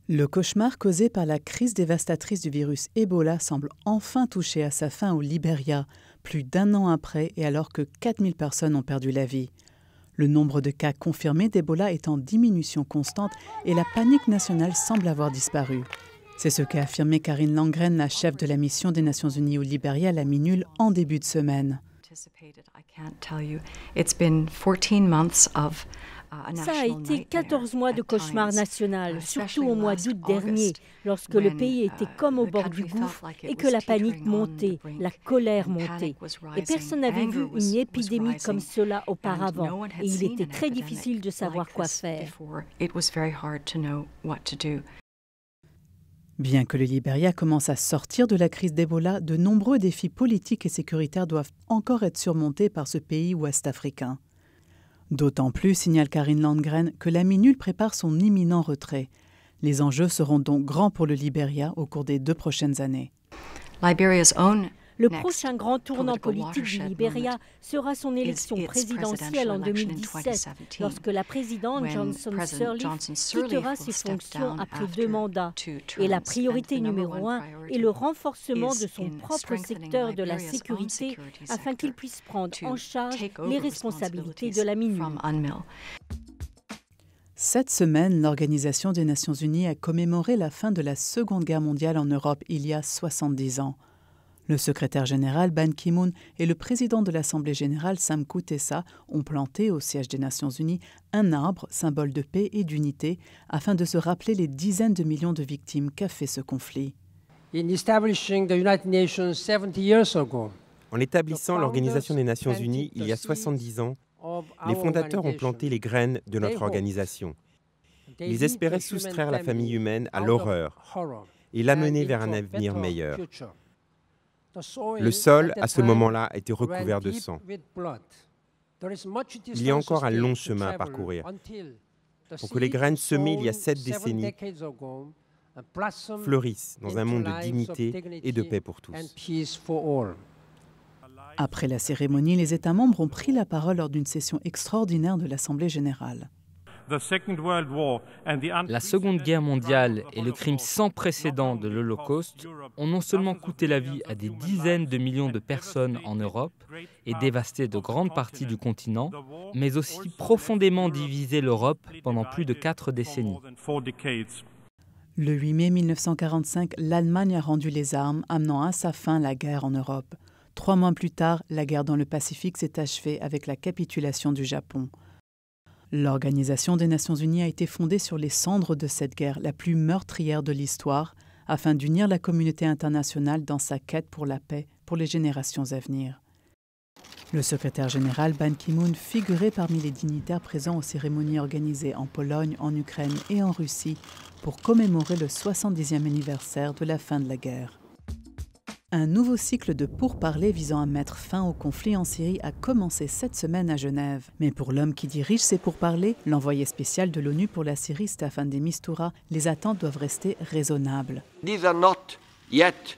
Le cauchemar causé par la crise dévastatrice du virus Ebola semble enfin toucher à sa fin au Libéria, plus d'1 an après et alors que 4000 personnes ont perdu la vie. Le nombre de cas confirmés d'Ebola est en diminution constante et la panique nationale semble avoir disparu. C'est ce qu'a affirmé Karine Landgren, la chef de la mission des Nations Unies au Libéria, la MINUL, en début de semaine. Ça a été 14 mois de cauchemar national, surtout au mois d'août dernier, lorsque le pays était comme au bord du gouffre et que la panique montait, la colère montait. Et personne n'avait vu une épidémie comme cela auparavant, et il était très difficile de savoir quoi faire. Bien que le Libéria commence à sortir de la crise d'Ebola, de nombreux défis politiques et sécuritaires doivent encore être surmontés par ce pays ouest-africain. D'autant plus, signale Karine Landgren, que la MINUL prépare son imminent retrait. Les enjeux seront donc grands pour le Libéria au cours des 2 prochaines années. Le prochain grand tournant politique du Libéria sera son élection présidentielle en 2017, lorsque la présidente Johnson Sirleaf quittera ses fonctions après 2 mandats. Et la priorité numéro 1 est le renforcement de son propre secteur de la sécurité afin qu'il puisse prendre en charge les responsabilités de la MINUL. Cette semaine, l'Organisation des Nations Unies a commémoré la fin de la Seconde Guerre mondiale en Europe il y a 70 ans. Le secrétaire général Ban Ki-moon et le président de l'Assemblée générale Sam Kutesa ont planté au siège des Nations Unies un arbre, symbole de paix et d'unité, afin de se rappeler les dizaines de millions de victimes qu'a fait ce conflit. En établissant l'Organisation des Nations Unies il y a 70 ans, les fondateurs ont planté les graines de notre organisation. Ils espéraient soustraire la famille humaine à l'horreur et l'amener vers un avenir meilleur. Le sol, à ce moment-là, était recouvert de sang. Il y a encore un long chemin à parcourir pour que les graines semées il y a 7 décennies fleurissent dans un monde de dignité et de paix pour tous. Après la cérémonie, les États membres ont pris la parole lors d'une session extraordinaire de l'Assemblée générale. La Seconde Guerre mondiale et le crime sans précédent de l'Holocauste ont non seulement coûté la vie à des dizaines de millions de personnes en Europe et dévasté de grandes parties du continent, mais aussi profondément divisé l'Europe pendant plus de 4 décennies. Le 8 mai 1945, l'Allemagne a rendu les armes, amenant à sa fin la guerre en Europe. 3 mois plus tard, la guerre dans le Pacifique s'est achevée avec la capitulation du Japon. L'Organisation des Nations Unies a été fondée sur les cendres de cette guerre, la plus meurtrière de l'histoire, afin d'unir la communauté internationale dans sa quête pour la paix pour les générations à venir. Le secrétaire général Ban Ki-moon figurait parmi les dignitaires présents aux cérémonies organisées en Pologne, en Ukraine et en Russie pour commémorer le 70e anniversaire de la fin de la guerre. Un nouveau cycle de pourparlers visant à mettre fin au conflit en Syrie a commencé cette semaine à Genève. Mais pour l'homme qui dirige ces pourparlers, l'envoyé spécial de l'ONU pour la Syrie, Staffan de Mistura, les attentes doivent rester raisonnables.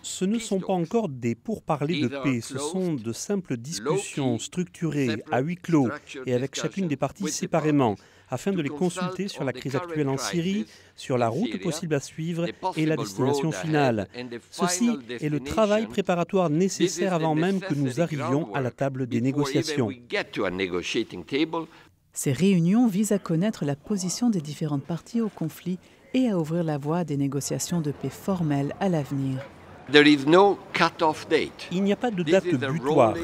Ce ne sont pas encore des pourparlers de paix, ce sont de simples discussions structurées à huis clos et avec chacune des parties séparément, afin de les consulter sur la crise actuelle en Syrie, sur la route possible à suivre et la destination finale. Ceci est le travail préparatoire nécessaire avant même que nous arrivions à la table des négociations. Ces réunions visent à connaître la position des différentes parties au conflit et à ouvrir la voie à des négociations de paix formelles à l'avenir. Il n'y a pas de date butoir.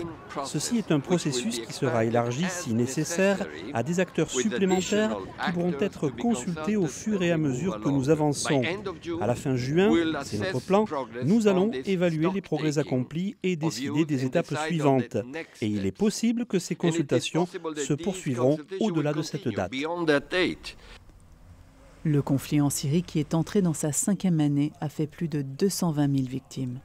Ceci est un processus qui sera élargi, si nécessaire, à des acteurs supplémentaires qui pourront être consultés au fur et à mesure que nous avançons. À la fin juin, c'est notre plan, nous allons évaluer les progrès accomplis et décider des étapes suivantes. Et il est possible que ces consultations se poursuivront au-delà de cette date. Le conflit en Syrie, qui est entré dans sa 5e année, a fait plus de 220 000 victimes.